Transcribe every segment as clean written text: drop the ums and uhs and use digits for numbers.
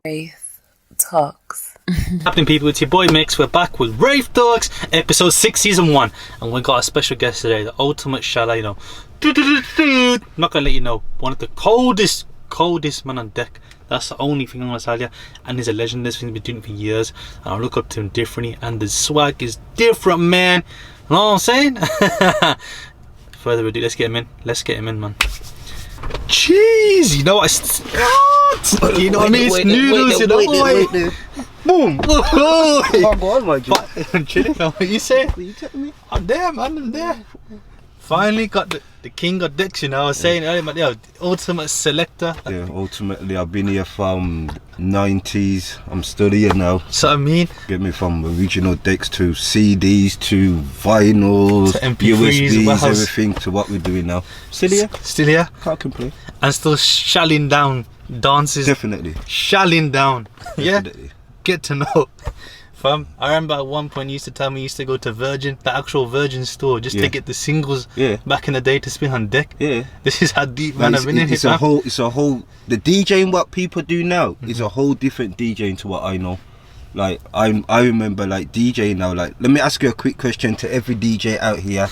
Wraith Talks. Happening, people, it's your boy Mix. We're back with Wraith Talks episode 6 season 1, and we got a special guest today, the ultimate shala, not gonna let you know, one of the coldest man on deck. That's the only thing I'm gonna tell you. And he's a legend. This thing's been doing it for years, and I look up to him differently, and the swag is different, man. You know what I'm saying? Further ado, let's get him in, man. Jeez, you know what? You know what I mean? It's noodles, you know what? Boom! Oh, go on, my G. I'm chilling. What you say? What you telling me? I'm there, man. I'm there. Finally got the king of decks. You know, I was saying earlier, but yeah, ultimate selector. Yeah, ultimately, I've been here from 90s. I'm still here now. So I mean, get me from original decks to CDs to vinyls, to MP3s, USBs, warehouse. everything to what we're doing now. Still here. Still here. Can't complain. And still shelling down dances. Definitely. Shelling down. Yeah. Definitely. Get to know. Fam, I remember at one point you used to tell me you used to go to Virgin, the actual Virgin store, just to get the singles back in the day to spin on deck. Yeah. This is how deep, man, I've been in here. It's a whole, the DJing what people do now is a whole different DJing to what I know. Like, I remember, like, DJing now, like, let me ask you a quick question to every DJ out here.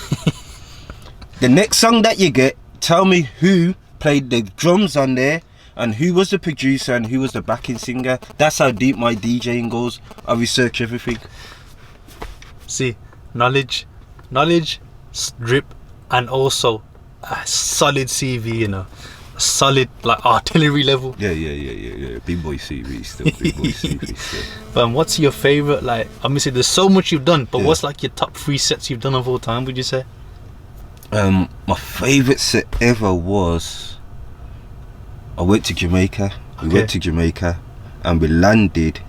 The next song that you get, tell me who played the drums on there, and who was the producer and who was the backing singer. That's how deep my DJing goes. I research everything. See, knowledge, drip, and also a solid CV, you know. A solid, like, artillery level. Yeah. Big boy CV still, big boy CV still. What's your favourite, like, obviously there's so much you've done, but what's like your top 3 sets you've done of all time, would you say? My favourite set ever was, I went to Jamaica. We went to Jamaica and we landed,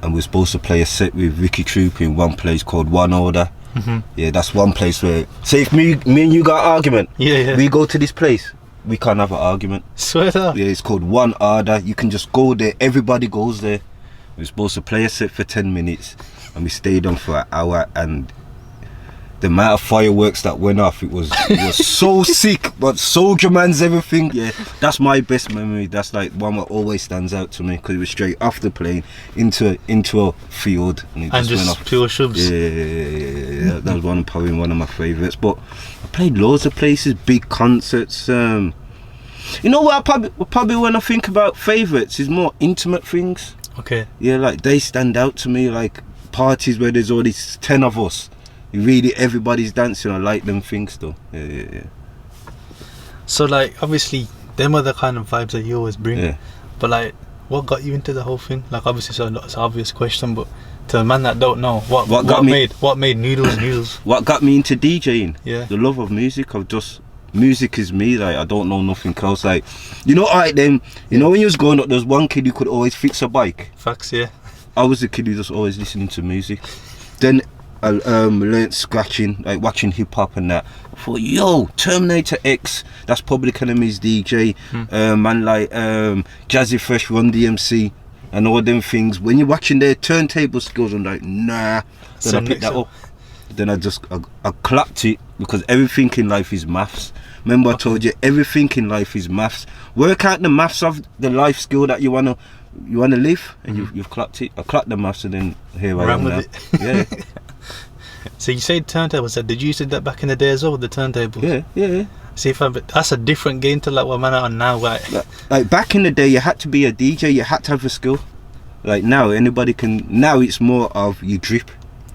and we were supposed to play a set with Ricky Troop in one place called One Order. Yeah, that's one place where, say if me and you got an argument, we go to this place, we can't have an argument. Swear to. Yeah, it's called One Order. You can just go there, everybody goes there. We were supposed to play a set for 10 minutes and we stayed on for an hour, and the amount of fireworks that went off, it was so sick. But Soldier Man's everything. Yeah, that's my best memory. That's like one that always stands out to me, because it was straight off the plane into a field, and it just went off. Pure shubs. Yeah. That was probably one of my favourites. But I played loads of places, big concerts. You know what? Probably when I think about favourites is more intimate things. Okay. Yeah, like they stand out to me. Like parties where there's already 10 of us. Really, everybody's dancing. I like them things though. Yeah. So like, obviously, them are the kind of vibes that you always bring. Yeah. But like, what got you into the whole thing? Like, obviously, so it's an obvious question, but to a man that don't know, what made noodles? What got me into DJing? Yeah. The love of music. Music is me. Like, I don't know nothing else. Like, you know, alright then. You know, when you was growing up, there was one kid who could always fix a bike. Facts, yeah. I was the kid who just always listening to music. Then I learnt scratching, like watching hip hop and that. I thought, yo, Terminator X, that's Public Enemy's DJ, man, like Jazzy Fresh, Run DMC, and all them things. When you're watching their turntable skills, I'm like, nah. Then I picked that up. Then I clapped it, because everything in life is maths. Remember, I told you, everything in life is maths. Work out the maths of the life skill that you wanna live, and you've clapped it. I clapped the maths, and then here I am now. Yeah. So you say turntables. So did you use that back in the day as well with the turntables? Yeah. See, that's a different game to like what man are on now. Like back in the day, you had to be a DJ. You had to have a skill. Like now, anybody can. Now it's more of you drip.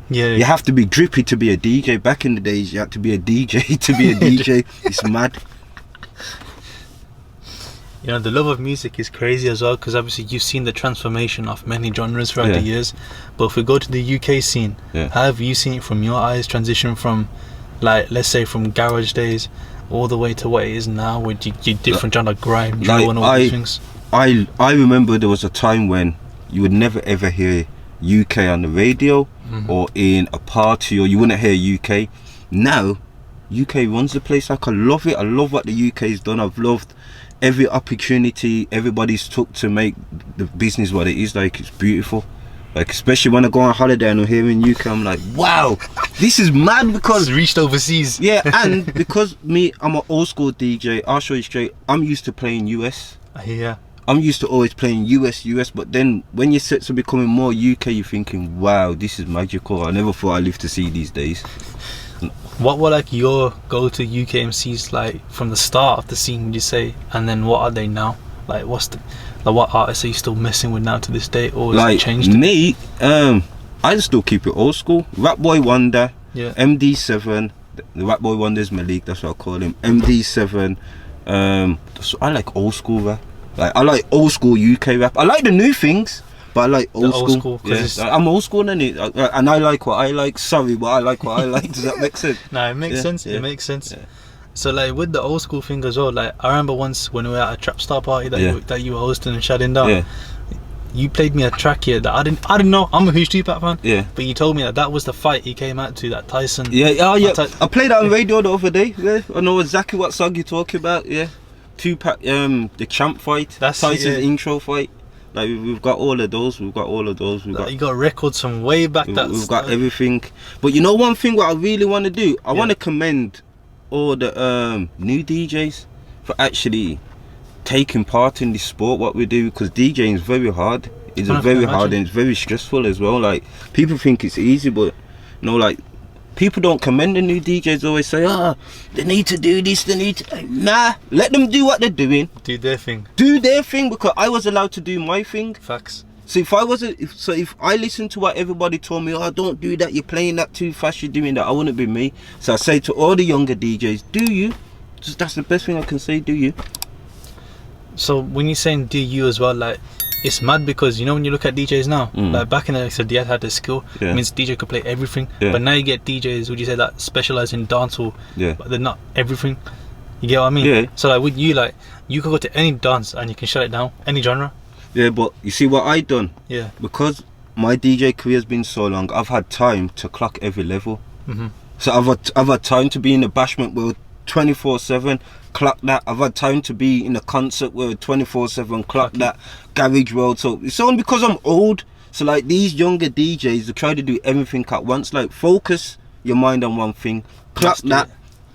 Yeah. You have to be drippy to be a DJ. Back in the days, you had to be a DJ to be a DJ. It's mad. You know, the love of music is crazy as well, because obviously you've seen the transformation of many genres throughout the years. But if we go to the UK scene, how have you seen it from your eyes transition from, like, let's say from garage days all the way to what it is now, with your different genre, grime, drill, and all these things? I remember there was a time when you would never ever hear UK on the radio or in a party, or you wouldn't hear UK. Now, UK runs the place. Like, I love it. I love what the UK's done. I've loved every opportunity everybody's took to make the business what it is. Like, it's beautiful. Like, especially when I go on holiday and I'm here in UK, I'm like, wow, this is mad, because it's reached overseas. Yeah, and because I'm an old school DJ, I'll show you straight, I'm used to playing US. Yeah. I'm used to always playing US, but then when your sets are becoming more UK, you're thinking, wow, this is magical. I never thought I'd live to see these days. What were like your go-to UK MCs like from the start of the scene, would you say? And then what are they now? Like what artists are you still messing with now to this day, or has it changed? Me, I still keep it old school. Rap Boy Wonder, Yeah. MD7. The Rap Boy Wonder's Malik, that's what I call him. MD7. So I like old school rap. Like I like old school UK rap. I like the new things, but I like old school. Yeah. I'm old school, innit? And I like what I like. Sorry, but I like what I like. Does that make sense? Nah, it makes sense. Yeah. It makes sense. Yeah. So like with the old school thing as well, like I remember once when we were at a Trapstar party that you were hosting and shutting down. Yeah. You played me a track here that I didn't know. I'm a huge Tupac fan. Yeah. But you told me that was the fight he came out to, that Tyson. Yeah. Oh yeah. I played that on radio the other day. Yeah. I know exactly what song you're talking about. Yeah. Tupac, the champ fight. That's Tyson's intro fight. Like we've got all of those. We've got You got records from way back. We've got everything. But you know one thing what I really want to do? I want to commend all the new DJs for actually taking part in this sport, what we do, because DJing is very hard. It's very hard and it's very stressful as well. Like people think it's easy, but you know, like people don't commend the new DJs. Always say, they need to do this, they need to. Nah, let them do what they're doing. Do their thing. Do their thing, because I was allowed to do my thing. Facts. So if I listened to what everybody told me, don't do that, you're playing that too fast, you're doing that, I wouldn't be me. So I say to all the younger DJs, do you? Just that's the best thing I can say, do you? So when you're saying do you as well, like it's mad because you know when you look at DJs now, like back in the day, so they had the skill. It means DJ could play everything. Yeah. But now you get DJs, would you say, that specialize in dancehall? Yeah. But they're not everything. You get what I mean? Yeah. So like with you, like you could go to any dance and you can shut it down, any genre. Yeah, but you see what I done? Yeah. Because my DJ career's been so long, I've had time to clock every level. So I've had time to be in the bashment world 24/7. Clock that. I've had time to be in a concert world 24/7. Clock that. Garage world. So it's only because I'm old. So like these younger DJs, they try to do everything at once. Like focus your mind on one thing. Clock that.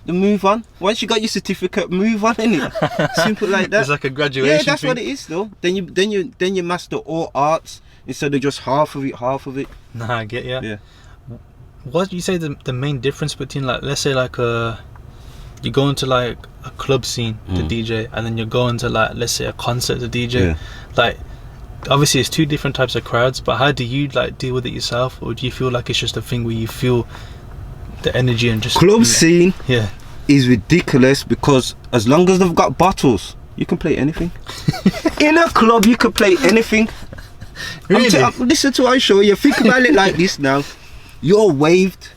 Then move on. Once you got your certificate, move on, innit? Simple like that. It's like a graduation. Yeah, that's thing. what it is though. Then you master all arts instead of just half of it. Nah, I get ya. Yeah. What do you say the main difference between, like, let's say like you go into like a club scene to DJ, and then you're going to, like, let's say a concert to DJ. Like obviously it's two different types of crowds, but how do you like deal with it yourself, or do you feel like it's just a thing where you feel the energy and just club scene yeah is ridiculous, because as long as they've got bottles, you can play anything. In a club you can play anything. Really? Listen to what I show you. Think about it like this now. You're waved,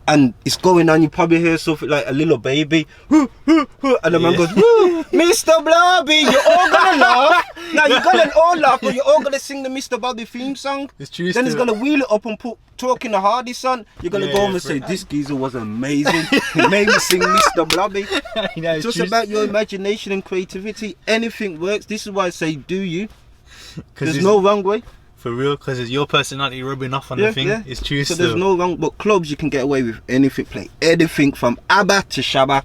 and it's going on. You probably hear something like a little baby, and the man goes, Mr. Blobby, you're all gonna laugh. Now you're gonna all laugh, but you're all gonna sing the Mr. Bobby theme song. It's true. Then he's gonna wheel it up and put Talking the Hardest on. You're gonna go home and say, this geezer was amazing. He made me sing Mr. Blobby. It's just about your imagination and creativity. Anything works. This is why I say, do you? There's no wrong way. For real, because it's your personality rubbing off on the thing. It's true. So there's no wrong, but clubs you can get away with anything. Play anything from ABBA to Shabba.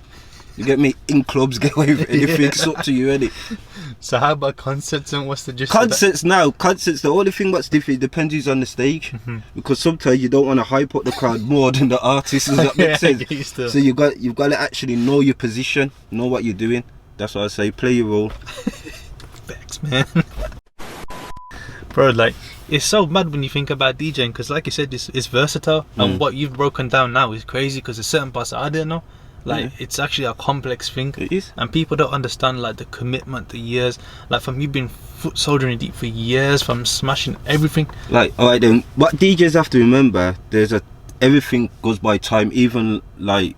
You get me? In clubs, get away with anything. It's up to you, innit? So how about concerts, and what's the gist? Concerts now, the only thing that's different, it depends who's on the stage. Because sometimes you don't want to hype up the crowd more than the artist. Does that make sense? So you've got to actually know your position, know what you're doing. That's what I say. Play your role. Thanks, man. Bro, like, it's so mad when you think about DJing, because like you said, it's versatile, and what you've broken down now is crazy, because there's certain parts that I didn't know. Like, it's actually a complex thing. It is. And people don't understand, like, the commitment, the years. Like, from you being foot soldiering deep for years, from smashing everything. Like, alright then, what DJs have to remember, everything goes by time. Even like,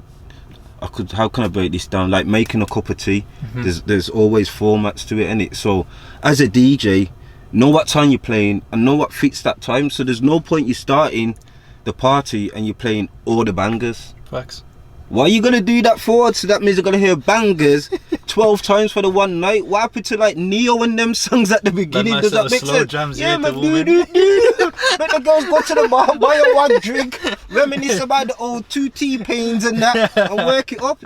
how can I break this down? Like making a cup of tea, there's always formats to it, innit? So as a DJ, know what time you're playing and know what fits that time. So there's no point you starting the party and you're playing all the bangers. Facts. Why are you gonna do that for? So that means you're gonna hear bangers 12 times for the one night. What happened to like Neo and them songs at the beginning? Does that make sense? Jams, yeah, man. Let the girls go to the bar, buy a one drink, reminisce about the old 2 T-pains and that, and work it up.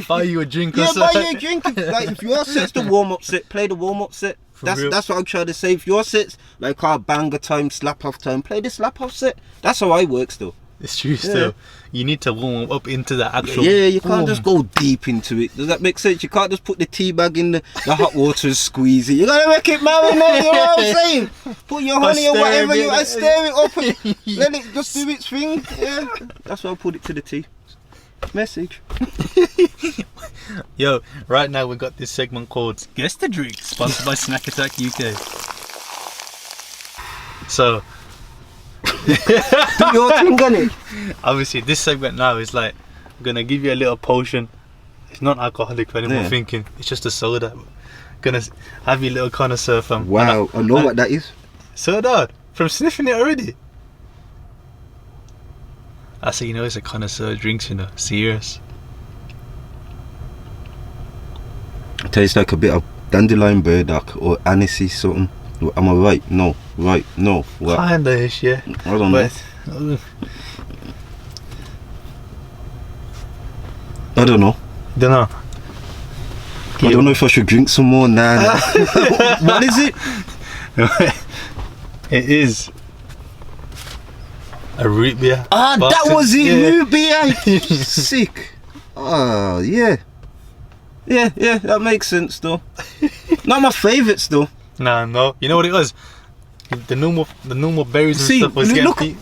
Buy you a drink or Yeah, something. buy you a drink. Like, if your set's the warm-up set, play the warm-up set. Real. That's what I'm trying to say. If your set's like our banger time, slap-off time, play the slap-off set. That's how I work still. It's true still. You need to warm up into the actual... Yeah, you can't boom. just go deep into it. Does that make sense? You can't just put the tea bag in the hot water and squeeze it. You gotta make it marinate, you know what I'm saying? Put your honey or whatever you and stir it up and let it just do its thing. Yeah, that's why I put it to the tea. Message. Yo, right now we got this segment called Guess the Drink, sponsored by Snack Attack UK. So... Do your thing, innit? Obviously this segment now is like, I'm gonna give you a little potion. It's not alcoholic for anyone thinking, it's just a soda. Gonna have you little connoisseur from... Wow, I know what that is. Soda? From sniffing it already? I say, you know, it's a connoisseur of drinks, you know, serious. It tastes like a bit of dandelion burdock or anisey something. Am I right? No. Right? No. What? Kinda-ish, yeah. I don't know. I don't know. Don't know. I don't know if I should drink some more. Nah. What is it? It is a root beer. Ah, that Barton. was it. Yeah. Root beer. Sick. Oh, yeah. Yeah, that makes sense though. Not my favourites though. Nah, no. You know what it was? The normal berries and See, stuff was look, getting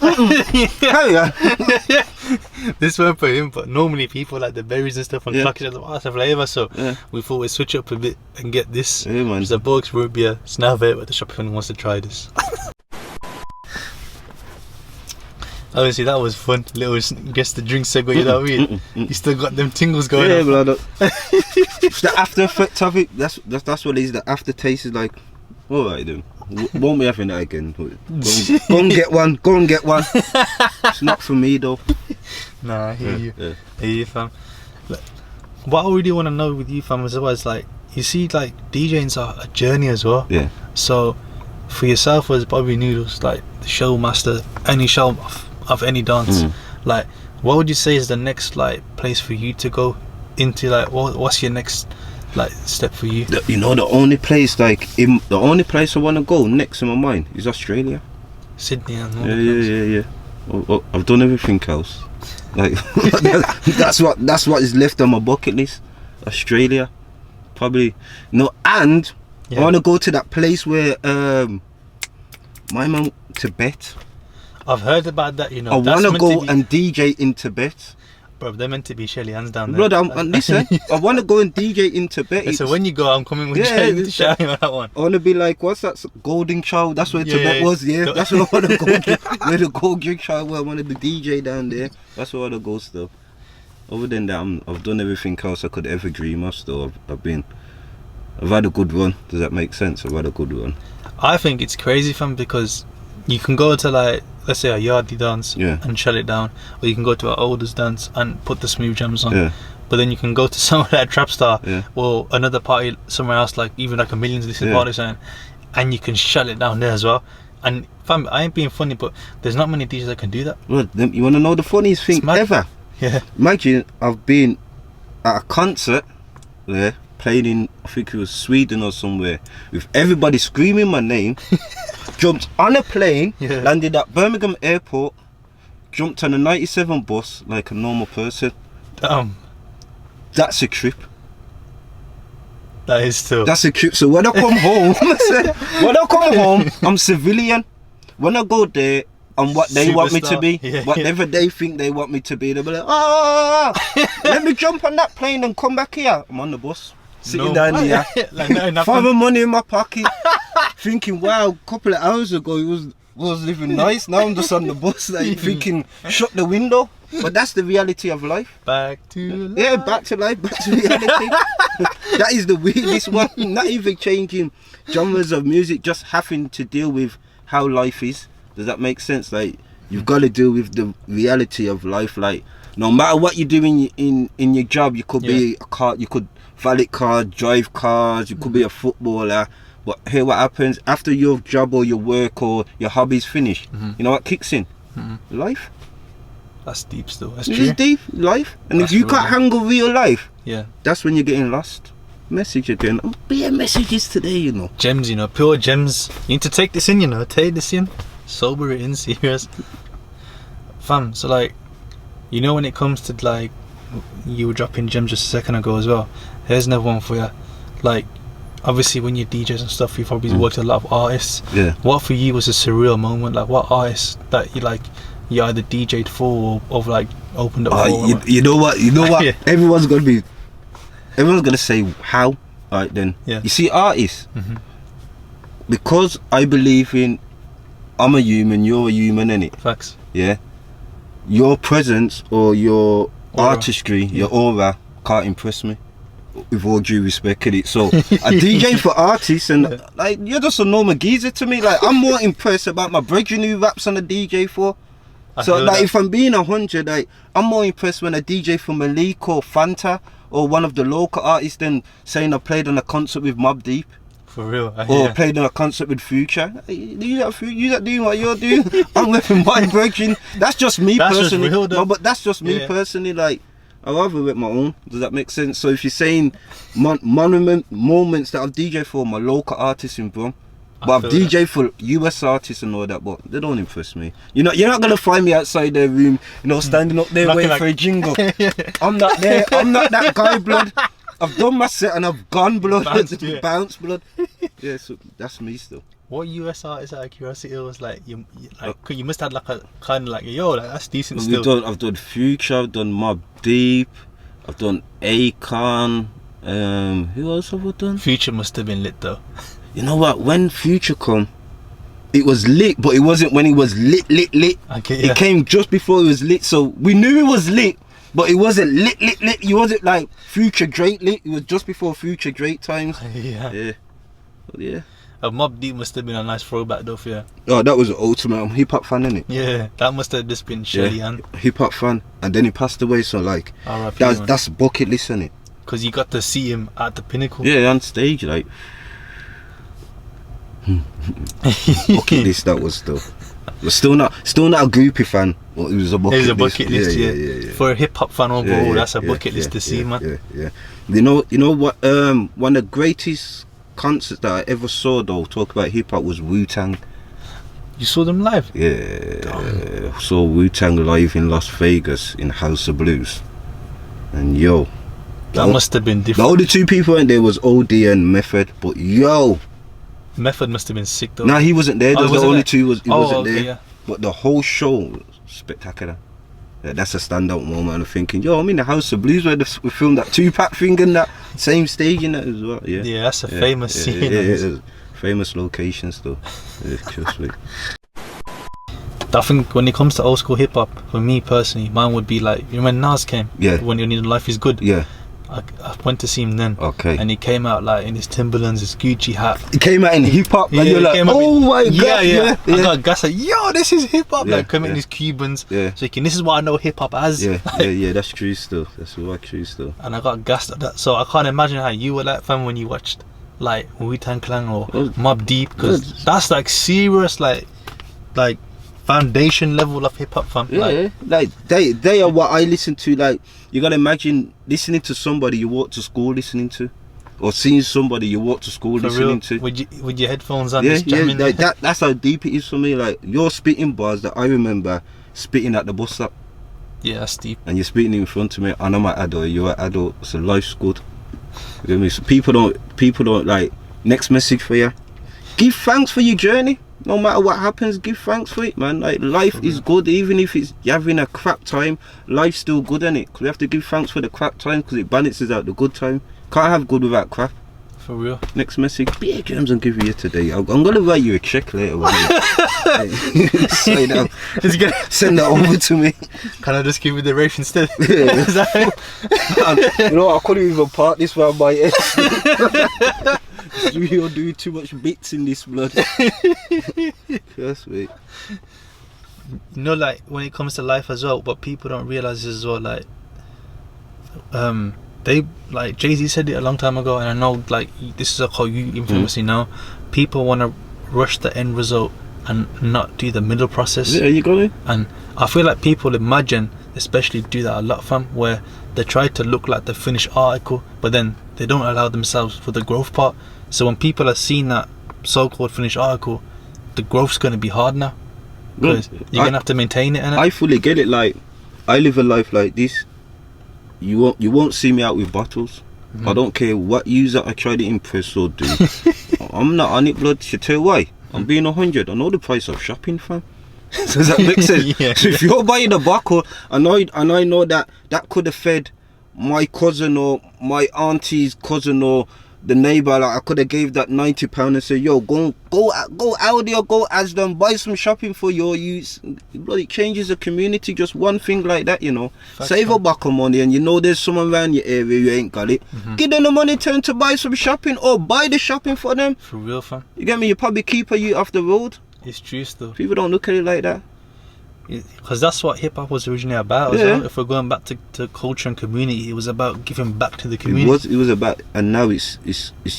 Carry on. This weren't for him, but normally people like the berries and stuff and Yeah. pluck it at the master flavour, so Yeah. we thought we'd switch up a bit and get this. Yeah, man. It's a Bugs root beer. It's now available at the shop if anyone wants to try this. Obviously that was fun. Little guess the drink segue, you know what I mean? You still got them tingles going Yeah, on. blood. It's the after effect of it. That's what it is. The aftertaste is like, alright then. Won't be having that again. Go and get one. Go and get one. It's not for me though. Nah, I hear you. Yeah. I hear you, fam. Look, what I really want to know with you, fam, as well is like, you see, like DJing's a journey as well. Yeah. So, for yourself as Bobby Noodlez, like the show master, any show of any dance, like, what would you say is the next like place for you to go into? Like, what's your next like step for you? You know, the only place the only place I want to go next in my mind is Australia. Sydney and all Yeah. Well, I've done everything else. Like that's what is left on my bucket list. Australia, probably. No, and I want to go to that place where my mum, Tibet. I've heard about that. You know, I that's want to meant go be, and DJ in Tibet. bro. They're meant to be Shelly hands down there. Brother, listen, I want to go and DJ in Tibet. So when you go, I'm coming with Yeah, you to shout you on that one. I want to be like, what's that? Golden Child. That's where Tibet was. Yeah, that's where I want to go. Where the Golden Child. Where I wanted the DJ down there. That's where I want to go still. Other than that, I've done everything else I could ever dream of. Still, I've had a good run. Does that make sense? I've had a good run. I think it's crazy, fam, because you can go to like, let's say a yardie dance and shut it down, or you can go to an oldest dance and put the smooth jams on. Yeah. But then you can go to somewhere like Trapstar or another party somewhere else, like even like a Millions Listen party or something, and you can shut it down there as well. And fam, I ain't being funny, but there's not many DJs that can do that. Well, you want to know the funniest thing ever? Yeah. Imagine I've been at a concert there, playing in, I think it was Sweden or somewhere, with everybody screaming my name. Jumped on a plane, landed at Birmingham airport, jumped on a 97 bus like a normal person. Damn. That's a trip. That is still. That's a trip. So when I come home, I'm civilian. When I go there, I'm what they want me to be, whatever they think they want me to be. They'll be like, let me jump on that plane and come back here. I'm on the bus, sitting down here, like, finding money in my pocket, thinking, wow, a couple of hours ago it was living nice. Now I'm just on the bus, like thinking, shut the window. But that's the reality of life. Back to life. Yeah, back to life, back to reality. That is the weirdest one. Not even changing genres of music, just having to deal with how life is. Does that make sense? Like, you've got to deal with the reality of life. Like, no matter what you're doing in your job, you could be a car, you could valet cars, drive cars, you could be a footballer, But here what happens after your job or your work or your hobby's finished. You know what kicks in? Life. That's deep still. That's It true. is deep, life. And That's if you true, can't man. handle real life, Yeah. that's when you're getting lost. Message again. Oh, bare messages today, you know. Gems, you know, pure gems. You need to take this in, you know. Take this in. Sober it in, serious. Fam, so like, you know, when it comes to like, you were dropping gems just a second ago as well. Here's another one for you. Like, obviously when you're DJs and stuff, you've probably worked with a lot of artists. Yeah. What for you was a surreal moment? Like, what artists that you like, you either DJ'd for or like opened up for? You know what? Yeah. Everyone's gonna say how. Alright then. Yeah. You see, artists, because I believe in, I'm a human, you're a human, innit? Facts. Yeah. Your presence or your Aura. artistry, your aura can't impress me. With all due respect, innit? So I DJ for artists, and like you're just a normal geezer to me. Like I'm more impressed about my brethren who raps on a DJ for. So like if I'm being 100, like I'm more impressed when I DJ for Malik or Fanta or one of the local artists than saying I played on a concert with Mobb Deep For real. or played on a concert with Future. You that doing what you're doing. I'm with my brethren. That's just me That's just personally. real, though. No, but that's just me Yeah. personally. Like I rather with my own. Does that make sense? So if you're saying monument moments that I've DJ for my local artists in Brum. But I've feel DJ for US artists and all that, but they don't impress me. You're not gonna find me outside their room, you know, standing up there Knocking waiting like- for a jingle. I'm not there. I'm not that guy, blood. I've done my set and I've gone, blood. Bounced, yeah. Bounce, blood. Yeah, so that's me still. What US artist out of curiosity was like you must have like a kind of like yo, like that's decent still. I've done Future, I've done Mobb Deep, I've done Akon. Who else have I done? Future must have been lit though. You know what? When Future come, it was lit, but it wasn't when it was lit. Okay, yeah. It came just before it was lit, so we knew it was lit, but it wasn't lit. It wasn't like Future Drake lit. It was just before Future Drake times. Yeah. Yeah. But yeah. Mobb Deep must have been a nice throwback though for you. Oh, that was the ultimate. I'm a hip hop fan, innit? Yeah, that must have just been Shelly and hip hop fan, and then he passed away. So like, R.I.P. that's bucket list, innit? because you got to see him at the pinnacle. Yeah, on stage, like. Bucket list that was though. But still not a groupie fan. But it was a bucket It was a list. bucket list, yeah. For a hip hop fan overall, that's a bucket list to see, man. Yeah. You know what? One of the greatest concerts that I ever saw, though, talk about hip hop, was Wu-Tang. You saw them live? Yeah. Saw Wu-Tang live in Las Vegas in House of Blues, and yo, That must have been the different. only two people in there was OD and Method, but yo. Method must have been sick though. No, he wasn't there. Oh, The wasn't only there? two he wasn't okay, there. yeah. But the whole show was spectacular. Yeah, that's a standout moment. I'm thinking, yo, I'm in the House of Blues where we filmed that Tupac thing and that same stage in that as well. Yeah, Yeah, that's a famous scene. Yeah, famous locations though. Yeah, just like. I think when it comes to old school hip hop, for me personally, mine would be like, you know when Nas came? Yeah. When You Need Life Is Good? Yeah. I went to see him then. Okay. And he came out like in his Timberlands, his Gucci hat. It came out in hip hop, and Yeah, you're it like, came out oh my god, yeah. I got gas like, yo, this is hip hop. Yeah, Like coming in yeah. his Cubans. Yeah. So this is what I know hip hop as. Yeah, Like, yeah, that's true still. That's what true still. And I got gassed at that. So I can't imagine how you were like fam when you watched like Wu-Tang Clan or Well, Mobb Deep, because that's like serious like foundation level of hip hop fam. Yeah, like they are what I listen to. Like you gotta imagine listening to somebody you walk to school listening to, or seeing somebody you walk to school For listening real, to. with your headphones on, Yeah, just jamming. like that's how deep it is for me. Like you're spitting bars that I remember spitting at the bus stop, Yeah, that's deep. and you're spitting in front of me, and I'm an adult. You're an adult, so life's good. You know what I mean? So people don't like. Next message for you: give thanks for your journey. No matter what happens, give thanks for it, man. Like life is good, even if you're having a crap time. Life's still good, innit? Because we have to give thanks for the crap time, because it balances out the good time. Can't have good without crap. For real. Next message: be a James and give you today. I'm gonna write you a check later. Say that. Send that over to me. Can I just give you the rate instead? Yeah. Is that it? You know what, I couldn't even part this round my head. You're doing too much bits in this blood. Yes, mate. You know, like when it comes to life as well, but people don't realize as well, like they like Jay-Z said it a long time ago, and I know like this is a call you infamously know, people want to rush the end result and not do the middle process. Yeah, you got it. And I feel like people imagine, especially do that a lot, fam, where they try to look like the finished article, but then they don't allow themselves for the growth part. So when people are seeing that so-called finished article, the growth's going to be hard now, because you're going to have to maintain it. Innit? I fully get it. Like, I live a life like this. You won't see me out with bottles. I don't care what user I try to impress or do. I'm not on it, blood. Should tell you why. I'm being 100. I know the price of shopping, fam. Does that make sense? Yeah. So if you're buying a bottle, and I know that could have fed my cousin or my auntie's cousin or the neighbour, like I could have gave that £90 and say, yo, go out there, go Asda, buy some shopping for your use. Bloody changes the community, just one thing like that, you know. Facts, Save a buck of money, and you know there's someone around your area you ain't got it. Give them the money to buy some shopping, or buy the shopping for them. For real, fam. You get me? You probably keep you off the road. It's true still. People don't look at it like that. Because that's what hip-hop was originally about as well. If we're going back to culture and community, it was about giving back to the community. It was about, and now it's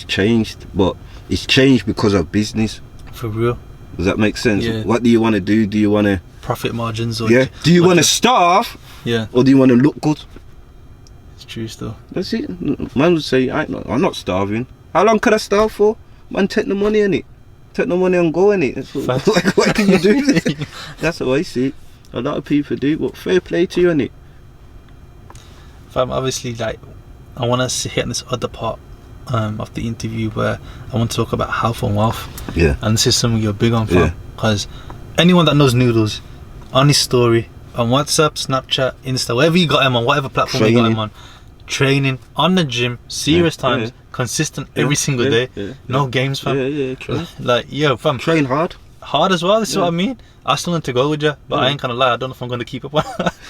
changed, but it's changed because of business. For real. Does that make sense? Yeah. What do you want to do? Do you want to Profit margins, or do you want to starve? Yeah, or do you want to look good? it's true still. That's it. Man would say, I'm not starving. How long could I starve for? Man, take the money in it. Take the money and go in it. What can you do? That's how I see it. A lot of people do, but fair play to you, innit? Fam, obviously, like, I want to hit on this other part of the interview where I want to talk about health and wealth. Yeah. And this is something you're big on, fam. Yeah. Because anyone that knows Noodles, on his story, on WhatsApp, Snapchat, Insta, wherever you got him on, whatever platform you got him on, training, on the gym, serious times, consistent every single day, no games, fam. Train. Like, yo, fam. Train hard As well, this is what I mean. I still need to go with you, but I ain't gonna lie, I don't know if I'm gonna keep up on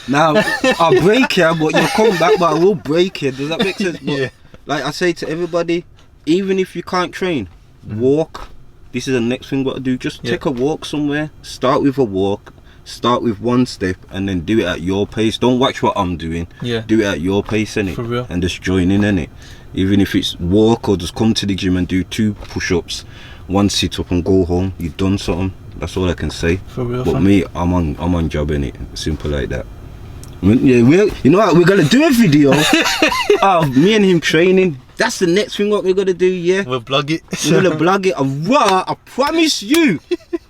Now, I'll break you, but you'll come back, but I will break you. Does that make sense? But, Yeah. like I say to everybody, even if you can't train, walk. This is the next thing what to do. Just take a walk somewhere. Start with a walk. Start with one step and then do it at your pace. Don't watch what I'm doing. Yeah. Do it at your pace, innit? For real. And just join in, innit? Even if it's walk or just come to the gym and do 2 push-ups, 1 sit-up and go home. You've done something. That's all I can say. For real, But fam. me, I'm on job, innit? Simple like that. Yeah, you know what? We're gonna do a video of me and him training. That's the next thing what we're gonna do. Yeah. We'll blog it. We're gonna blog it. I promise you.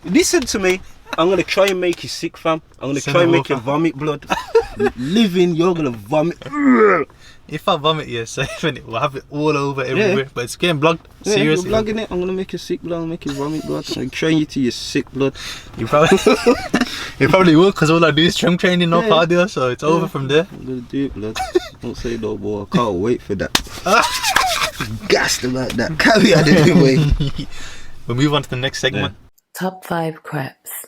Listen to me. I'm gonna try and make you sick, fam. I'm gonna try and make you vomit blood. Living, you're gonna vomit. If I vomit, we'll have it all over everywhere. But it's getting blogged. Seriously. You're vlogging it. I'm gonna make you sick blood. I'll make you vomit blood. I'll train you to your sick blood. You probably will, because all I do is strength training, no cardio, so it's over from there. I'm gonna do it, blood. Don't say no more. I can't wait for that. Gassed about that. Carry on anyway. We'll move on to the next segment. Top 5 crepes.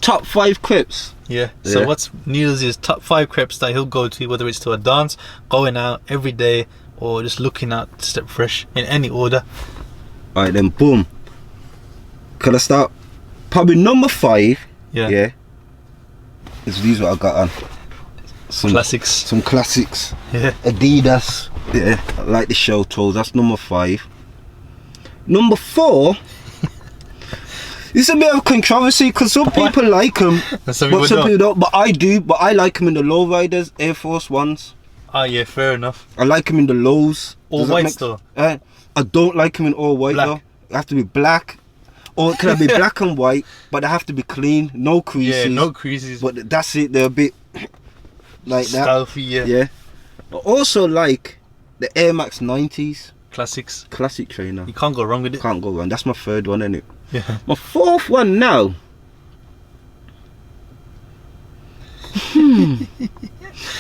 Top 5 crepes. Yeah. So Yeah. what's Noodlez' top 5 crepes that he'll go to, whether it's to a dance, going out every day, or just looking out to step fresh, in any order. Alright then, boom. Can I start? Probably number 5. Yeah. Is these what I got on. Classics. Some classics. Yeah. Adidas. Yeah. I like the shell toes. That's number 5. Number 4. It's a bit of controversy because some people like them, but some people don't. But I do. But I like them in the lowriders, Air Force Ones. Ah, yeah, fair enough. I like them in the lows. All white still? I don't like them in all white though. They have to be black. Or can I be black and white? But they have to be clean, no creases. Yeah, no creases. But that's it. They're a bit like that. Stealthy, yeah. Yeah. I also like the Air Max 90s. Classics. Classic trainer. You can't go wrong with it. Can't go wrong. That's my 3rd one, innit? Yeah. My 4th one now.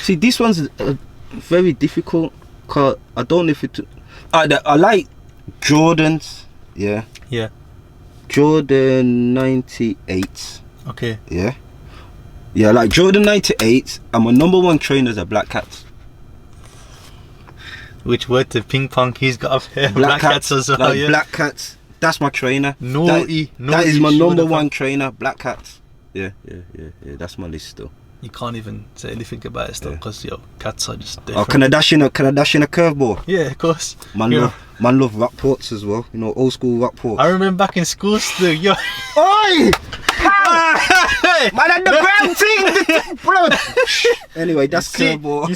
See, this one's very difficult. Cause I don't know if it. I like Jordans. Yeah. Yeah. Jordan 98. Okay. Yeah. Yeah, like Jordan 98. And my number 1 trainers are Black Cats. Which word to ping pong? He's got up here. Black Cats as well, like yeah. Black Cats. That's my trainer. Naughty. That is my number 1 trainer. Black Cats. Yeah. That's my list though. you can't even say anything about it still because cats are just different. Oh, can I dash in a curveball? Yeah, of course. Man love Rockports as well. You know, old school Rockports. I remember back in school still, yo. Oi! Man, at the brown thing, bro. Anyway, that's curveball.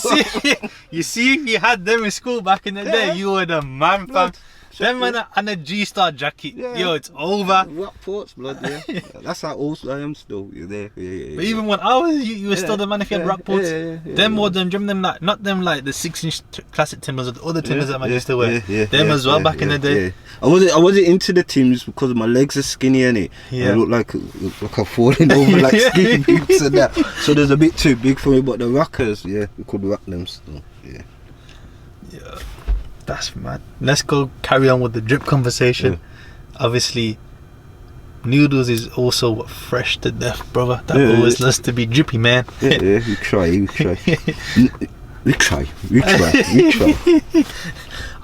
You see, if you had them in school back in the day, you were the man, fam. Them and a G-Star jacket, yo, it's over. Rockports, blood, yeah. That's how old I am still. You're there, yeah. But even when I was, you were still the man if you had Rockports. Them more than them like, not them like the 6-inch classic Timbers or the other Timbers that man used to wear. Them as well back in the day. I wasn't into the Timbs because my legs are skinny and I look like I'm falling over like skinny boots and that. So there's a bit too big for me. But the Rockers, we could rock them still. Yeah. That's mad. Let's go carry on with the drip conversation. Obviously, Noodlez is also fresh to death, brother. That always loves to be drippy, man. We try. We try.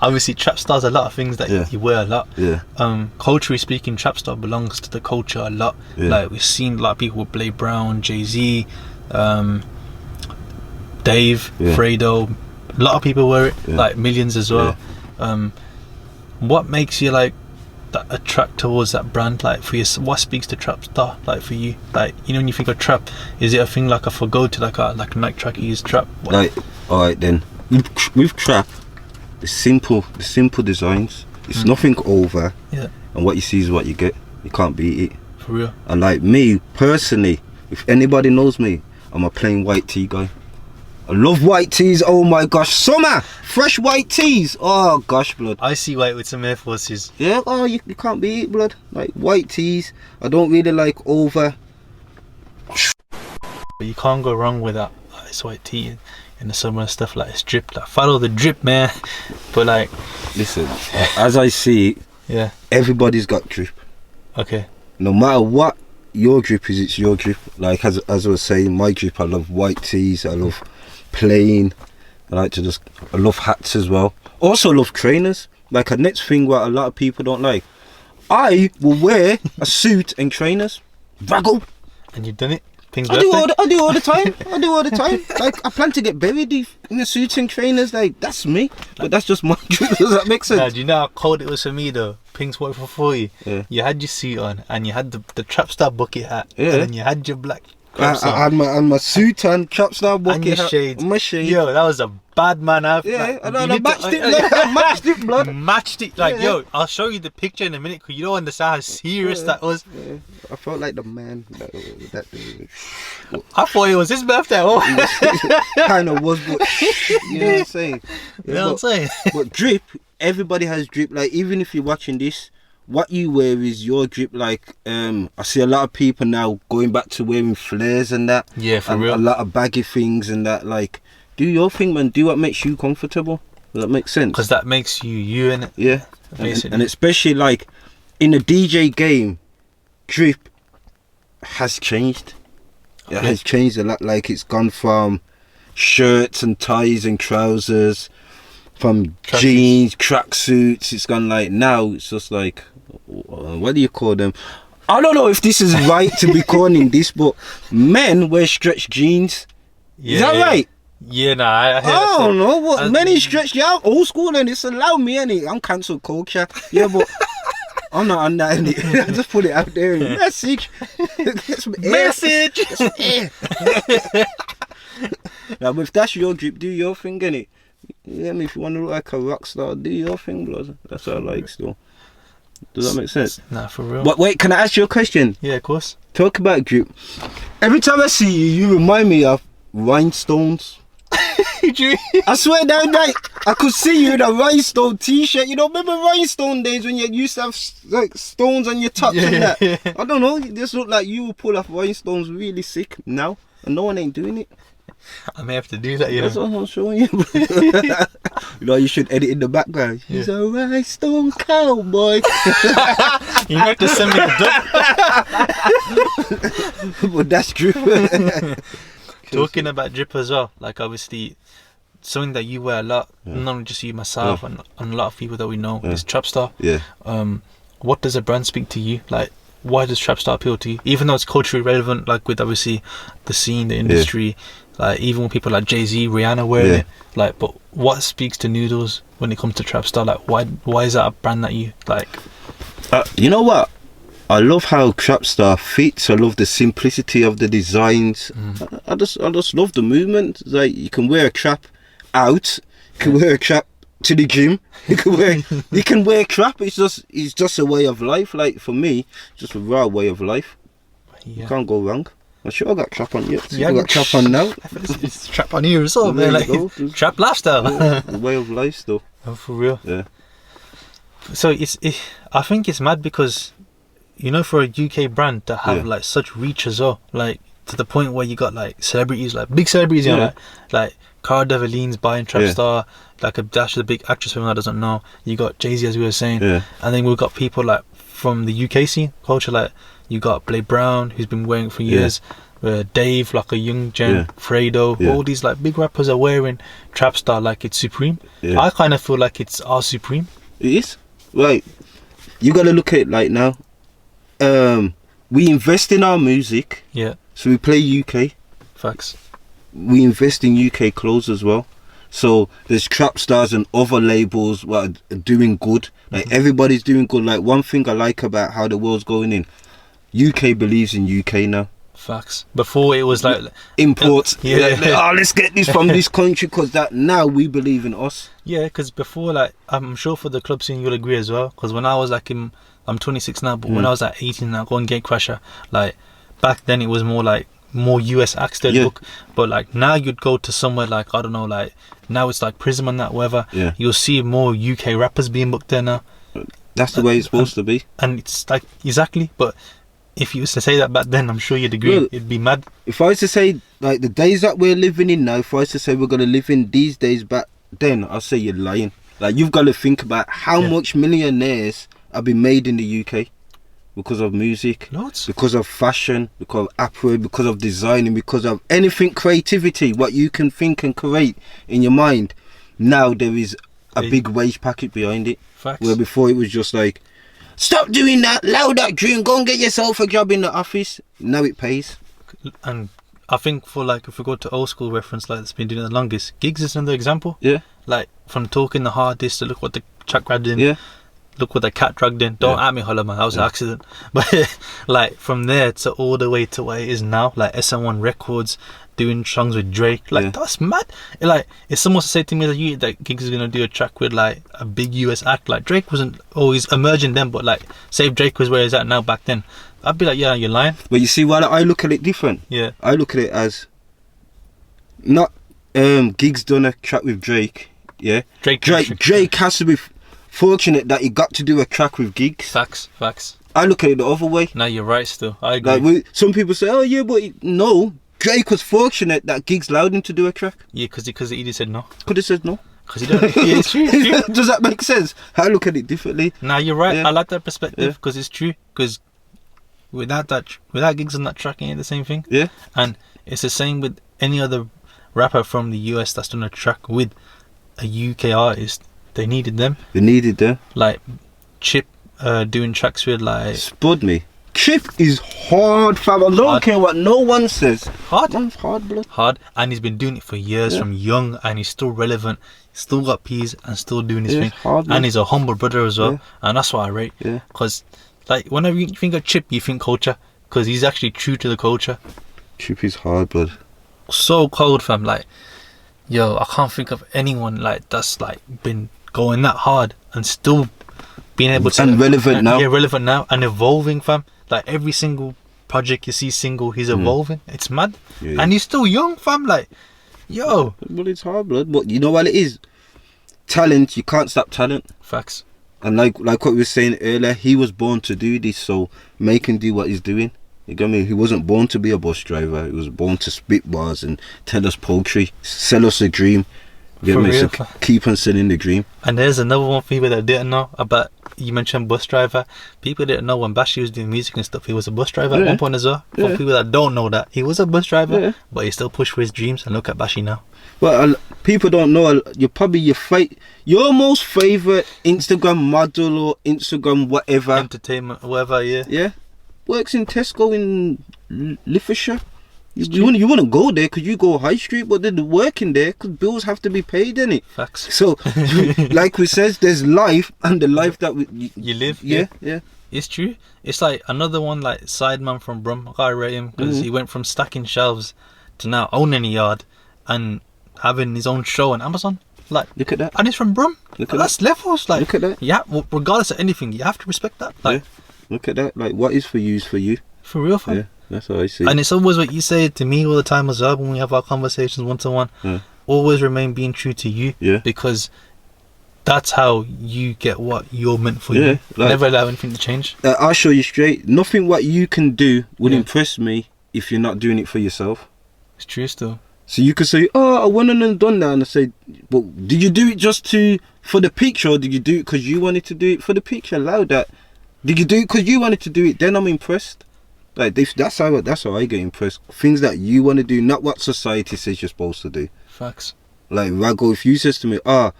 Obviously, Trapstar's a lot of things that you wear a lot. Culturally speaking, Trapstar belongs to the culture a lot. Like we've seen a lot of people with Blade Brown, Jay-Z, Dave, Fredo. A lot of people wear it, like millions as well. What makes you like that attract towards that brand? Like for you, what speaks to Trapstar? Like for you, like when you think of trap, is it a thing like a for go to like a night track you use trap? What? Like, alright then, with trap, the simple designs. It's nothing over. And what you see is what you get. You can't beat it. For real. And like me personally, if anybody knows me, I'm a plain white tee guy. I love white tees. Oh my gosh, summer fresh white tees. Oh gosh, blood. I see white with some Air Forces. Yeah, you can't beat it, blood. Like white tees. I don't really like over. But you can't go wrong with that. Like, it's white tee and the summer and stuff like it's drip. Like follow the drip, man. But like, listen, as I see it, everybody's got drip. Okay. No matter what your drip is, it's your drip. Like as I was saying, my drip. I love white tees. I love plain. I love hats as well. Also love trainers. Like a next thing what a lot of people don't like, I will wear a suit and trainers. Raggle. And you've done it? I do all the time. Like I plan to get buried in the suits and trainers. Like that's me. But that's just my drip. Does that make sense? Now, do you know how cold it was for me though? Pink's work for 40. You had your suit on and you had the Trapstar bucket hat. And then you had your black I had my suit and Trapstar bucket and your hat. shades. My shades. Yo, that was a bad man outfit. I matched it, blood. Matched it. Like, yo, I'll show you the picture in a minute because you don't understand how serious that was. I felt like the man. I thought it was his birthday. Kind of was, but you know what I'm saying? You know what I'm saying? But drip, everybody has drip. Like, even if you're watching this, what you wear is your drip. Like I see a lot of people now going back to wearing flares and that. Yeah, for real. A lot of baggy things and that. Like, do your thing, man. Do what makes you comfortable. Does that make sense? Because that makes you innit? Yeah. And especially like in the DJ game, drip has changed. It has changed a lot. Like it's gone from shirts and ties and trousers, from jeans, tracksuits. It's gone like now. It's just like, what do you call them? I don't know if this is right to be calling this, but men wear stretch jeans. Is that right? Yeah, nah. I don't know what many stretch. Yeah, I'm old school and it's allowed me, innit? I'm cancel culture. Yeah, but I'm not on that, innit? Just put it out there. Message. Message. Now, if that's your drip, do your thing, innit? Yeah, I mean, if you want to look like a rock star, do your thing, blood. That's what I like still. Does that make sense? Nah, for real. But wait, can I ask you a question? Yeah, of course. Talk about drip. Every time I see you, you remind me of rhinestones. I swear down, like I could see you in a rhinestone t-shirt. You know, remember rhinestone days when you used to have like stones on your tops and that? Yeah. I don't know, it just look like you will pull off rhinestones really sick now, and no one ain't doing it. I may have to do that, you know. That's what I'm showing you. You know, you should edit in the background. He's a rhinestone cowboy. You have to send me the dub. But that's true. Talking about drip as well, like obviously something that you wear a lot, not just you, myself, and a lot of people that we know is Trapstar. Yeah. What does a brand speak to you? Like why does Trapstar appeal to you? Even though it's culturally relevant, like with obviously the scene, the industry, like even when people like Jay-Z, Rihanna wearing it, like, but what speaks to Noodlez when it comes to Trapstar? Like, why is that a brand that you like? You know what? I love how Trapstar fits. I love the simplicity of the designs. I just love the movement. Like, you can wear a trap out, you can wear a trap to the gym, you can wear trap. It's just a way of life. Like, for me, just a raw way of life. You can't go wrong. I'm sure I got trap on you. I got trap on now. It's trap on you as well, man. Like, trap lifestyle. The way of life still. Oh, for real. Yeah. So I think it's mad because, you know, for a UK brand to have like such reach as well, like to the point where you got like celebrities, like big celebrities, you know, like Cara Delevingne's buying Trapstar, like a dash of the big actress film that doesn't know. You got Jay-Z, as we were saying, and then we've got people like from the UK scene culture, like you got Blade Brown, who's been wearing it for years. Dave, like a young gen, Fredo, all these like big rappers are wearing Trapstar like it's supreme. I kind of feel like it's our supreme. It is. Right, you got to look at it like now. We invest in our music. So we play UK. Facts. We invest in UK clothes as well. So there's Trapstars and other labels what are doing good. Like everybody's doing good. Like one thing I like about how the world's going in, UK believes in UK now. Facts. Before it was like imports. Let's get this from this country because that now we believe in us. Yeah, because before, like, I'm sure for the club scene you'll agree as well. Because when I was like I'm 26 now, but when I was like 18, I go on Gatecrasher. Like back then, it was more US acts they'd book. But like now, you'd go to somewhere like, I don't know, like now it's like Prism and that, whatever. You'll see more UK rappers being booked there now. That's the way it's supposed to be. And it's like exactly, but. If you used to say that back then, I'm sure you'd agree. Well, it'd be mad. If I was to say, like, the days that we're living in now, if I was to say we're going to live in these days back then, I'll say you're lying. Like, you've got to think about how much millionaires have been made in the UK because of music, Lots. Because of fashion, because of apparel, because of designing, because of anything creativity, what you can think and create in your mind. Now there is a big wage packet behind it. Facts. Where before it was just like, stop doing that, allow that dream, go and get yourself a job in the office. Now it pays. And I think for like, if we go to old school reference, like that's been doing it the longest, Gigs is another example. Like from talking the hardest to look what the track grabbed in, look what the cat dragged in. Don't at me, holla man, that was an accident. But like from there to all the way to where it is now, like SM1 Records, doing songs with Drake, like that's mad. Like if someone was to say to me that Gigs is gonna do a track with like a big US act, like Drake wasn't always emerging then, but like say if Drake was where he's at now back then, I'd be like, yeah, you're lying. But you see, while I look at it different, I look at it as not Gigs done a track with Drake, Drake has to be fortunate that he got to do a track with Gigs. Facts. I look at it the other way. No, you're right still, I agree. Like some people say, oh yeah, but no, Drake was fortunate that Gigs allowed him to do a track. Yeah, because he just said no. Could have said no. Because he don't. Yeah, it's true. Does that make sense? I look at it differently. Nah, you're right. I like that perspective because it's true. Because without Gigs on that track, it ain't the same thing. Yeah. And it's the same with any other rapper from the US that's done a track with a UK artist. They needed them. Like Chip doing tracks with like. Spud me. Chip is hard, fam. I don't care what no one says. Man's hard, blood. Hard, and he's been doing it for years from young, and he's still relevant. He's still got peas and still doing his thing. Hard, and he's a humble brother as well, and that's what I rate. Because, like, whenever you think of Chip, you think culture, because he's actually true to the culture. Chip is hard, blood. So cold, fam. Like, yo, I can't think of anyone like that's like been going that hard and still being able to relevant now. Yeah, relevant now and evolving, fam. Like every single project you see he's evolving. It's mad. And he's still young, fam. Like, yo. Well, it's hard, blood. But you know what it is? Talent, you can't stop talent. Facts. And like what we were saying earlier, he was born to do this, so make him do what he's doing. You get me? He wasn't born to be a bus driver. He was born to spit bars and tell us poetry, sell us a dream. You get me? So keep on selling the dream. And there's another one for people that didn't know about. You mentioned bus driver. People didn't know when Bashi was doing music and stuff, he was a bus driver at one point as well. For people that don't know that, he was a bus driver, but he still pushed for his dreams. And look at Bashi now. Well, people don't know. You're probably your most favorite Instagram model or Instagram whatever entertainment, whatever. Yeah. works in Tesco in Leicestershire. You wouldn't go there because you go high street, but they're working there because bills have to be paid, innit? Facts. So, like we says, there's life and the life that you live. Yeah. It's true. It's like another one, like Sideman from Brum. I gotta rate him because he went from stacking shelves to now owning a yard and having his own show on Amazon. Like, look at that. And he's from Brum. That's levels. Like, look at that. Yeah, well, regardless of anything, you have to respect that. Like, look at that. Like, what is for you is for you. For real, fam. Yeah, that's how I see. And it's always what you say to me all the time as well when we have our conversations one to one. Always remain being true to you. Yeah. Because that's how you get what you're meant for. You. Like, never allow anything to change. I'll show you straight. Nothing what you can do will impress me if you're not doing it for yourself. It's true still. So you could say, oh, I went and done that, and I say, well, did you do it just for the picture, or did you do it because you wanted to do it for the picture? Allow that. Did you do it because you wanted to do it? Then I'm impressed. Like that's how I get impressed. Things that you want to do, not what society says you're supposed to do. Facts. Like Rago, if you says to me, I'm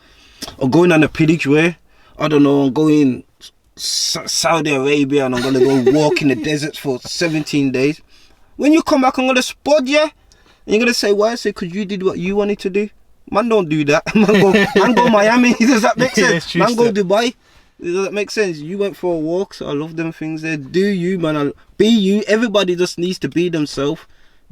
going on a pillage way, I don't know, I'm going Saudi Arabia and I'm gonna go walk in the deserts for 17 days. When you come back, I'm gonna spot you. And you're gonna say, why? I say, because you did what you wanted to do. Man, don't do that. Man, go Miami. Does that make sense? Man, go Dubai. Does that make sense? You went for a walk, so I love them things there. Do you, man? Be you. Everybody just needs to be themselves.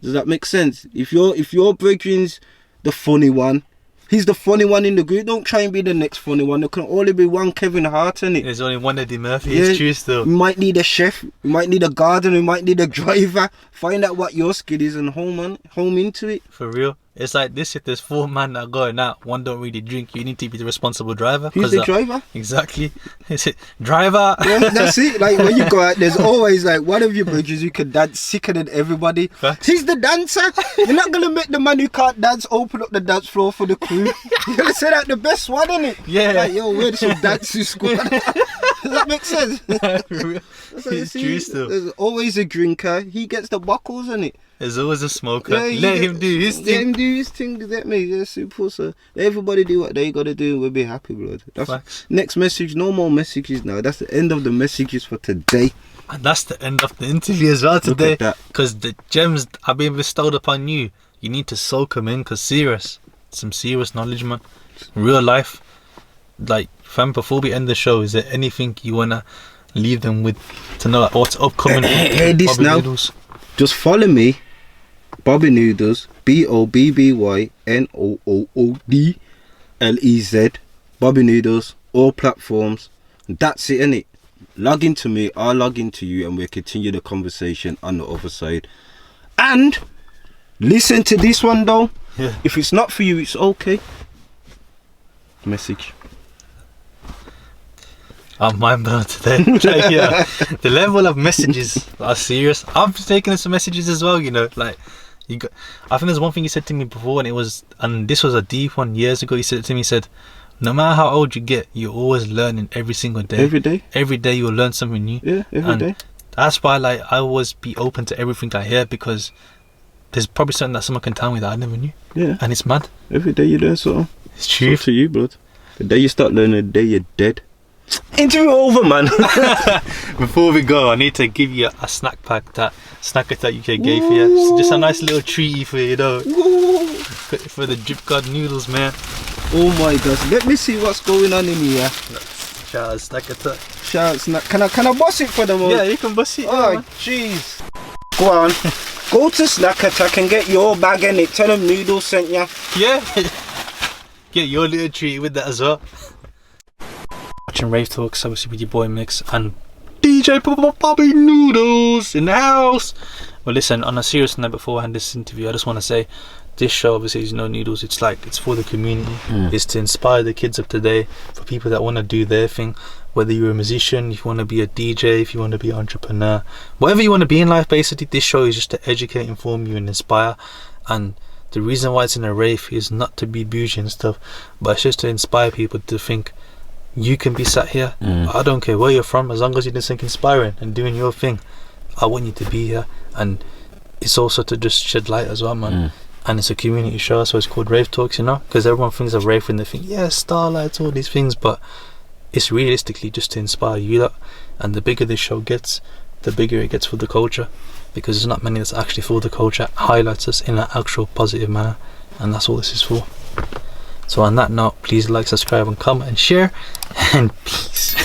Does that make sense? If your brethren's the funny one, he's the funny one in the group. Don't try and be the next funny one. There can only be one Kevin Hart in it. There's only one Eddie Murphy. It's true still. You might need a chef. You might need a gardener. You might need a driver. Find out what your skill is and home into it. For real. It's like this: if there's 4 men that are going out, one don't really drink, you need to be the responsible driver. Who's the driver? Exactly. Is it driver? Yeah, that's it. Like when you go out, there's always like one of your bridges who can dance sicker than everybody. Facts. He's the dancer. You're not gonna make the man who can't dance open up the dance floor for the crew. You're gonna say that the best one, innit? Yeah. Like, yo, we're some dancing squad. Does that make sense? It's true still. There's always a drinker. He gets the buckles, innit? There's always a smoker. Let him do his thing. Let him do his thing. Does that make sense? Simple. So everybody do what they gotta do and we'll be happy, blood. That's Facts. Next message. No more messages now. That's the end of the messages for today. And that's the end of the interview as well today. Because the gems are being bestowed upon you. You need to soak them in because some serious knowledge, man. Real life. Like, fam, before we end the show, is there anything you wanna leave them with to know like, what's upcoming? Hey, this Bobby now. Noodles? Just follow me, Bobby Noodlez, BOBBYNOOODLEZ, Bobby Noodlez, all platforms. That's it, innit? Log into me, I'll log into you, and we'll continue the conversation on the other side. And listen to this one though. Yeah. If it's not for you, it's okay. Message. I'm mind blown today. Like, yeah, the level of messages are serious. I've taken some messages as well, you know. Like, I think there's one thing he said to me before, and this was a deep one years ago. He said to me, no matter how old you get, you're always learning every single day. Every day you'll learn something new. Yeah, every day. That's why, like, I always be open to everything I hear because there's probably something that someone can tell me that I never knew. Yeah. And it's mad. Every day you learn something. It's true. It's up to you, blood. The day you start learning, the day you're dead. Interview over, man. Before we go, I need to give you a snack pack that Snack Attack UK gave you. Just a nice little treat for you, you know. For the Drip God noodles, man. Oh my gosh, let me see what's going on in here. Shout out Snack Attack. Shout out Snack. Can I boss it for them? Yeah, you can boss it. Oh jeez. Go on. Go to Snack Attack and get your bag in it. Tell them Noodles sent ya. Yeah. Get your little treat with that as well. Watching Wraith Talks, obviously with your boy Mix and DJ Bobby Noodlez in the house. Well, listen, on a serious note, before I end this interview, I just want to say this show, obviously, is no Noodles. It's like, it's for the community. It's to inspire the kids of today, for people that want to do their thing. Whether you're a musician, if you want to be a DJ, if you want to be an entrepreneur, whatever you want to be in life, basically, this show is just to educate, inform you, and inspire. And the reason why it's in a rave is not to be bougie and stuff, but it's just to inspire people to think you can be sat here. I don't care where you're from, as long as you're doing something inspiring and doing your thing. I want you to be here. And it's also to just shed light as well, man. And it's a community show, so it's called Wraith Talks, you know, because everyone thinks of rave and they think, yeah, starlights, all these things, but it's realistically just to inspire you lot. And the bigger this show gets, the bigger it gets for the culture, because there's not many that's actually for the culture, highlights us in an actual positive manner, and that's all this is for. So on that note, please like, subscribe and comment and share, and peace.